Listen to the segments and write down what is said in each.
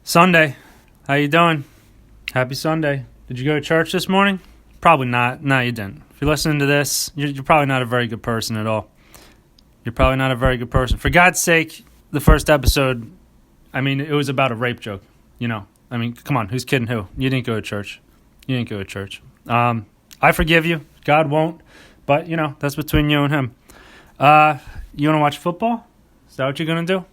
Sunday. How you doing? Happy Sunday. Did you go to church this morning? Probably not. No, you didn't. If you're listening to this, you're probably not a very good person at all. You're probably not a very good person. For God's sake, the first episode, it was about a rape joke. Come on, who's kidding who? You didn't go to church. I forgive you. God won't. But, that's between you and him. You want to watch football? Is that what you're going to do? Is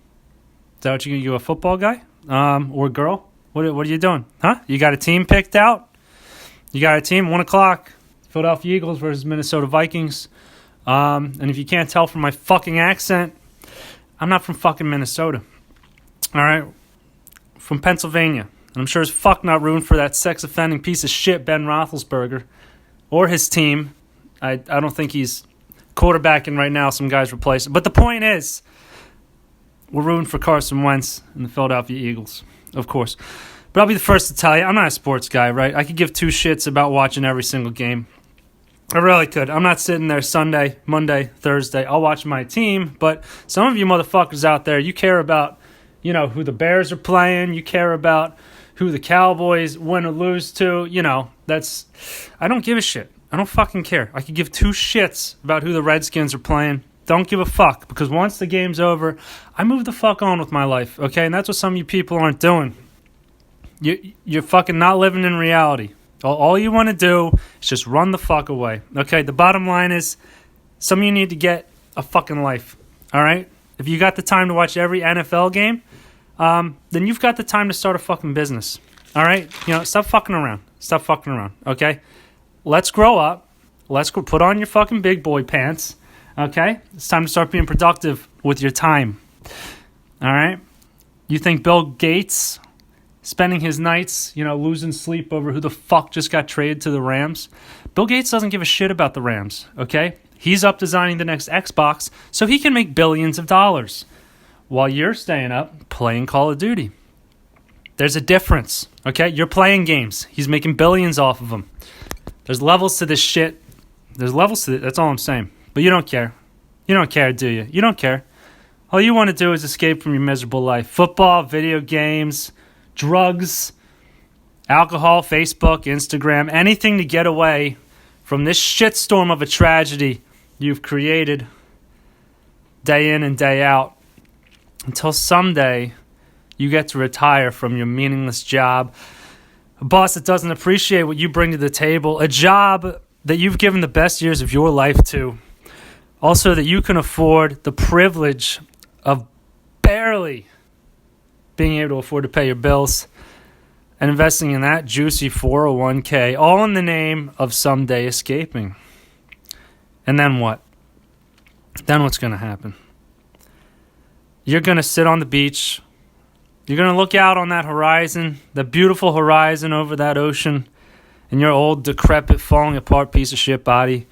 that what you're going to do, a football guy? Or girl? What are you doing? Huh? You got a team picked out? You got a team, 1 o'clock. Philadelphia Eagles versus Minnesota Vikings. And if you can't tell from my fucking accent, I'm not from fucking Minnesota. All right? From Pennsylvania. And I'm sure as fuck not rooting for that sex-offending piece of shit Ben Roethlisberger or his team. I don't think he's quarterbacking right now. Some guys replacing. But the point is, we're rooting for Carson Wentz and the Philadelphia Eagles, of course. But I'll be the first to tell you, I'm not a sports guy, right? I could give two shits about watching every single game. I really could. I'm not sitting there Sunday, Monday, Thursday. I'll watch my team. But some of you motherfuckers out there, you care about, who the Bears are playing. You care about who the Cowboys win or lose to. I don't give a shit. I don't fucking care. I could give two shits about who the Redskins are playing. Don't give a fuck, because once the game's over, I move the fuck on with my life, okay? And that's what some of you people aren't doing. You're fucking not living in reality. All you want to do is just run the fuck away, okay? The bottom line is, some of you need to get a fucking life, all right? If you got the time to watch every NFL game, then you've got the time to start a fucking business, all right? Stop fucking around. Stop fucking around, okay? Let's grow up. Let's go put on your fucking big boy pants. Okay? It's time to start being productive with your time. All right? You think Bill Gates spending his nights, losing sleep over who the fuck just got traded to the Rams? Bill Gates doesn't give a shit about the Rams, okay? He's up designing the next Xbox so he can make billions of dollars while you're staying up playing Call of Duty. There's a difference, okay? You're playing games. He's making billions off of them. There's levels to this shit. There's levels to it. That's all I'm saying. But you don't care. You don't care, do you? You don't care. All you want to do is escape from your miserable life. Football, video games, drugs, alcohol, Facebook, Instagram, anything to get away from this shitstorm of a tragedy you've created day in and day out until someday you get to retire from your meaningless job. A boss that doesn't appreciate what you bring to the table. A job that you've given the best years of your life to. Also, that you can afford the privilege of barely being able to afford to pay your bills and investing in that juicy 401k, all in the name of someday escaping. And then what? Then what's going to happen? You're going to sit on the beach. You're going to look out on that horizon, the beautiful horizon over that ocean, and your old, decrepit, falling apart piece of shit body.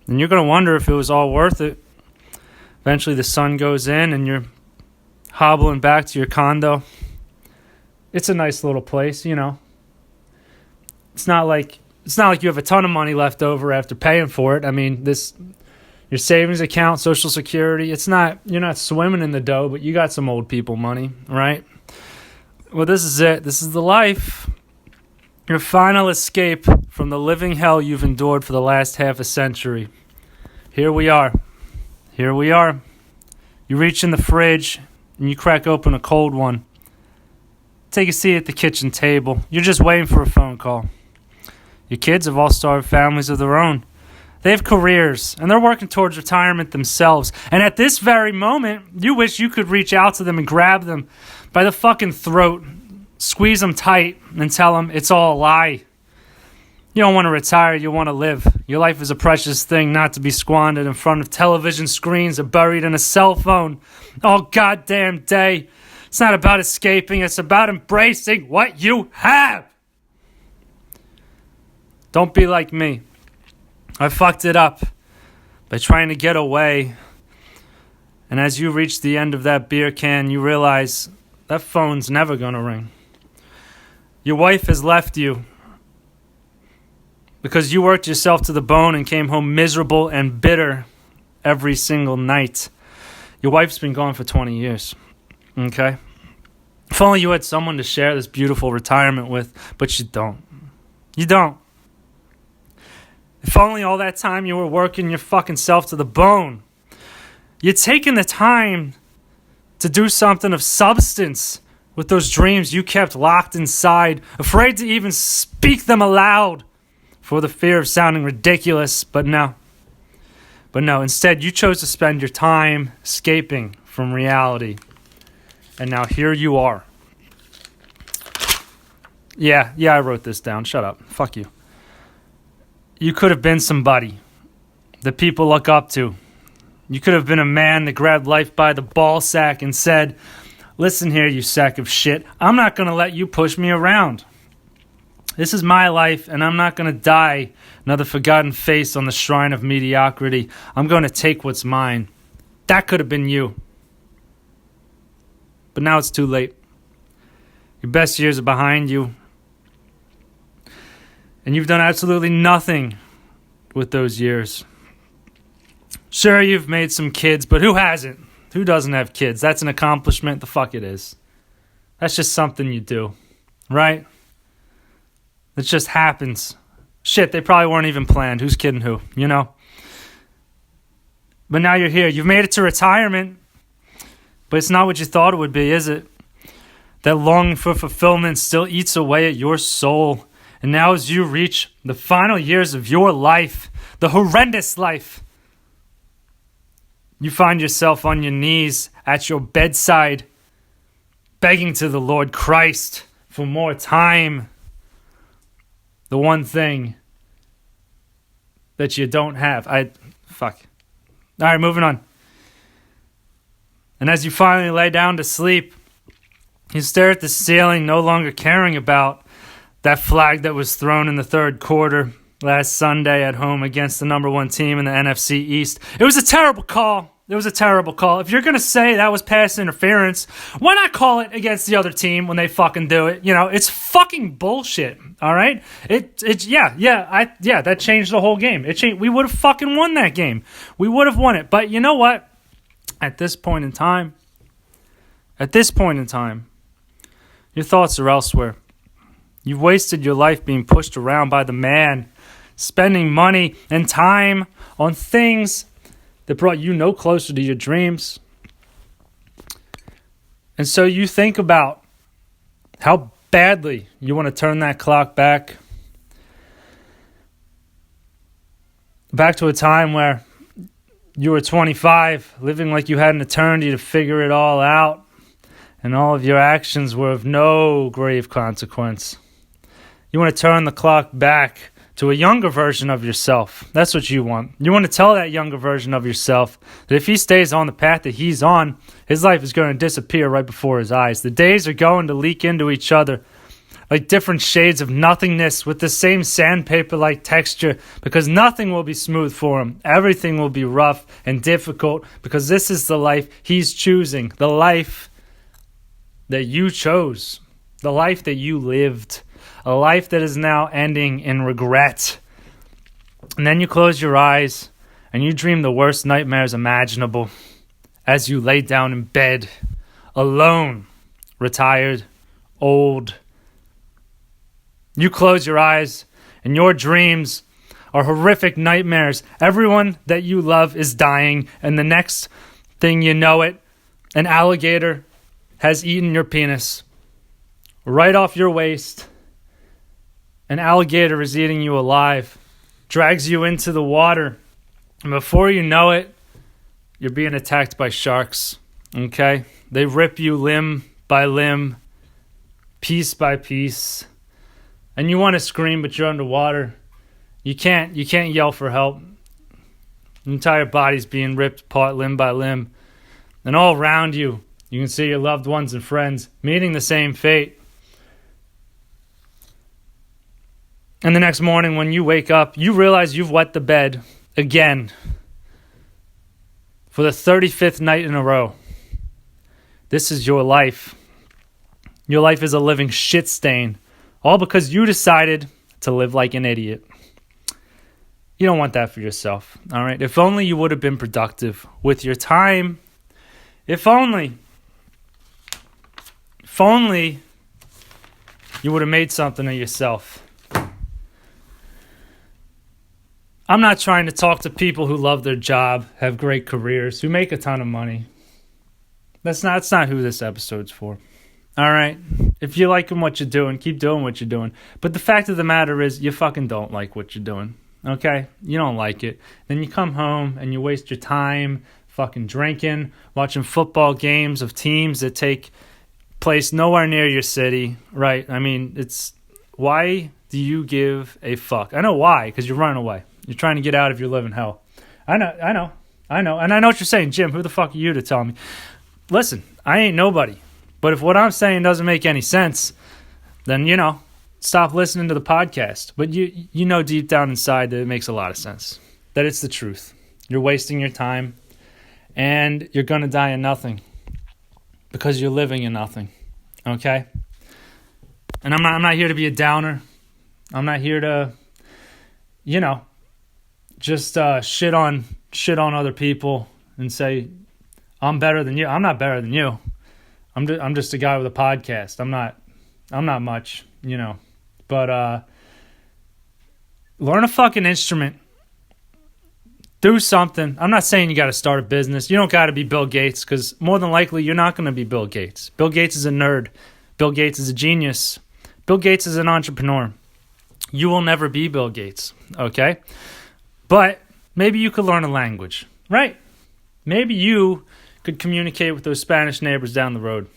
And you're going to wonder if it was all worth it. Eventually the sun goes in and you're hobbling back to your condo. It's a nice little place, It's not like you have a ton of money left over after paying for it. Your savings account, Social Security, you're not swimming in the dough, but you got some old people money, right? Well, this is it. This is the life. Your final escape from the living hell you've endured for the last half a century. Here we are. You reach in the fridge and you crack open a cold one. Take a seat at the kitchen table. You're just waiting for a phone call. Your kids have all started families of their own. They have careers, and they're working towards retirement themselves. And at this very moment, you wish you could reach out to them and grab them by the fucking throat, squeeze them tight, and tell them it's all a lie. You don't want to retire, you want to live. Your life is a precious thing not to be squandered in front of television screens or buried in a cell phone all goddamn day. It's not about escaping, it's about embracing what you have. Don't be like me. I fucked it up by trying to get away. And as you reach the end of that beer can, you realize that phone's never going to ring. Your wife has left you because you worked yourself to the bone and came home miserable and bitter every single night. Your wife's been gone for 20 years, okay? If only you had someone to share this beautiful retirement with, but you don't. You don't. If only all that time you were working your fucking self to the bone. You're taking the time to do something of substance with those dreams you kept locked inside, afraid to even speak them aloud for the fear of sounding ridiculous. But no, instead you chose to spend your time escaping from reality. And now here you are. Yeah, I wrote this down. Shut up. Fuck you. You could have been somebody that people look up to. You could have been a man that grabbed life by the ball sack and said, listen here, you sack of shit. I'm not going to let you push me around. This is my life, and I'm not going to die another forgotten face on the shrine of mediocrity. I'm going to take what's mine. That could have been you. But now it's too late. Your best years are behind you. And you've done absolutely nothing with those years. Sure, you've made some kids, but who hasn't? Who doesn't have kids? That's an accomplishment. The fuck it is. That's just something you do, right? It just happens. Shit, they probably weren't even planned. Who's kidding who, you know? But now you're here. You've made it to retirement, but it's not what you thought it would be, is it? That longing for fulfillment still eats away at your soul. And now as you reach the final years of your life, the horrendous life, you find yourself on your knees at your bedside, begging to the Lord Christ for more time. The one thing that you don't have. Fuck. All right, moving on. And as you finally lay down to sleep, you stare at the ceiling, no longer caring about that flag that was thrown in the third quarter last Sunday at home against the number one team in the NFC East. It was a terrible call. It was a terrible call. If you're going to say that was pass interference, why not call it against the other team when they fucking do it? You know, it's fucking bullshit, all right? That changed the whole game. We would have fucking won that game. We would have won it. But you know what? At this point in time, your thoughts are elsewhere. You've wasted your life being pushed around by the man, spending money and time on things that brought you no closer to your dreams. And so you think about how badly you want to turn that clock back to a time where you were 25, living like you had an eternity to figure it all out, and all of your actions were of no grave consequence. You want to turn the clock back to a younger version of yourself. That's what you want. You want to tell that younger version of yourself that if he stays on the path that he's on, his life is going to disappear right before his eyes. The days are going to leak into each other like different shades of nothingness with the same sandpaper-like texture, because nothing will be smooth for him. Everything will be rough and difficult, because this is the life he's choosing, the life that you chose, the life that you lived, a life that is now ending in regret. And then you close your eyes and you dream the worst nightmares imaginable as you lay down in bed, alone, retired, old. You close your eyes and your dreams are horrific nightmares. Everyone that you love is dying, and the next thing you know it, an alligator has eaten your penis right off your waist. An alligator is eating you alive, drags you into the water, and before you know it, you're being attacked by sharks, okay? They rip you limb by limb, piece by piece, and you want to scream, but you're underwater. You can't yell for help. Your entire body's being ripped apart limb by limb, and all around you, you can see your loved ones and friends meeting the same fate. And the next morning when you wake up, you realize you've wet the bed again for the 35th night in a row. This is your life. Your life is a living shit stain, all because you decided to live like an idiot. You don't want that for yourself, all right? If only you would have been productive with your time. If only If only you would have made something of yourself. I'm not trying to talk to people who love their job, have great careers, who make a ton of money. That's not who this episode's for. All right? If you like what you're doing, keep doing what you're doing. But the fact of the matter is you fucking don't like what you're doing. Okay? You don't like it. Then you come home and you waste your time fucking drinking, watching football games of teams that take place nowhere near your city, right? I mean, it's why do you give a fuck? I know why, because you're running away. You're trying to get out of your living hell. I know. And I know what you're saying, Jim. Who the fuck are you to tell me? Listen, I ain't nobody. But if what I'm saying doesn't make any sense, then, stop listening to the podcast. But you know deep down inside that it makes a lot of sense. That it's the truth. You're wasting your time. And you're going to die in nothing. Because you're living in nothing. Okay? And I'm not here to be a downer. I'm not here to, just shit on other people and say I'm better than you. I'm not better than you. I'm just a guy with a podcast. I'm not much, But learn a fucking instrument. Do something. I'm not saying you got to start a business. You don't got to be Bill Gates, because more than likely you're not going to be Bill Gates. Bill Gates is a nerd. Bill Gates is a genius. Bill Gates is an entrepreneur. You will never be Bill Gates, okay? But maybe you could learn a language, right? Maybe you could communicate with those Spanish neighbors down the road.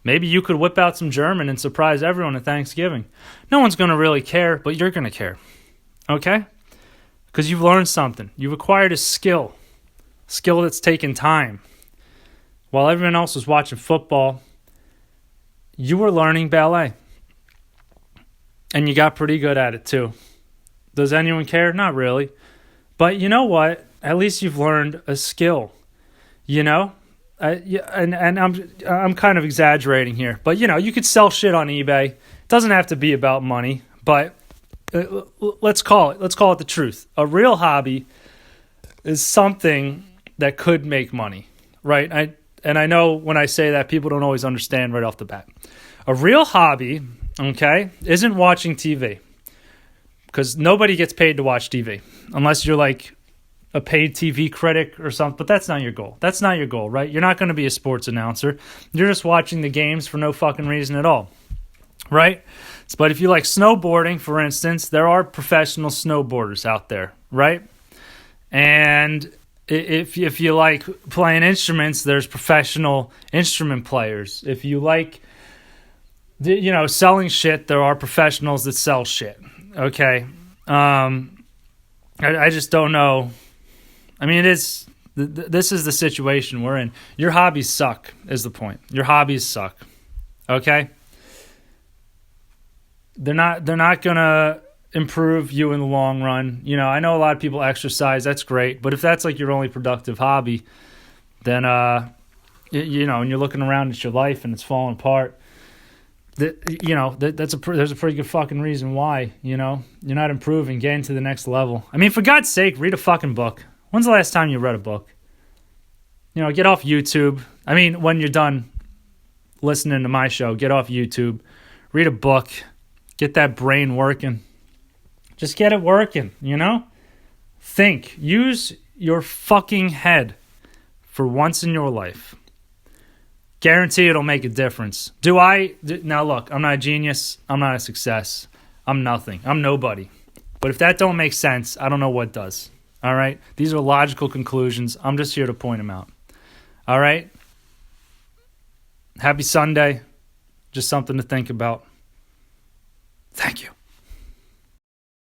Maybe you could whip out some German and surprise everyone at Thanksgiving. No one's going to really care, but you're going to care, okay? Because you've learned something. You've acquired a skill that's taken time. While everyone else was watching football, you were learning ballet. And you got pretty good at it too. Does anyone care? Not really. But you know what? At least you've learned a skill. And I'm kind of exaggerating here. But you could sell shit on eBay. It doesn't have to be about money. But let's call it the truth. A real hobby is something that could make money, right? I know when I say that, people don't always understand right off the bat. A real hobby, okay, isn't watching TV, because nobody gets paid to watch TV unless you're like a paid TV critic or something. But that's not your goal. That's not your goal, right? You're not going to be a sports announcer. You're just watching the games for no fucking reason at all, right? But if you like snowboarding, for instance, there are professional snowboarders out there, right? And if you like playing instruments, there's professional instrument players. If you like, selling shit, there are professionals that sell shit. Okay, I just don't know. I mean, this is the situation we're in. Your hobbies suck, is the point. Your hobbies suck. Okay. They're not gonna improve you in the long run. I know a lot of people exercise. That's great, but if that's like your only productive hobby, then and you're looking around at your life and it's falling apart. There's a pretty good fucking reason why. You're not improving, getting to the next level. I mean, for God's sake, read a fucking book. When's the last time you read a book? Get off YouTube. I mean, when you're done listening to my show, get off YouTube, read a book. Get that brain working. Just get it working, Think. Use your fucking head for once in your life. Guarantee it'll make a difference. Now look, I'm not a genius. I'm not a success. I'm nothing. I'm nobody. But if that don't make sense, I don't know what does. All right? These are logical conclusions. I'm just here to point them out. All right? Happy Sunday. Just something to think about.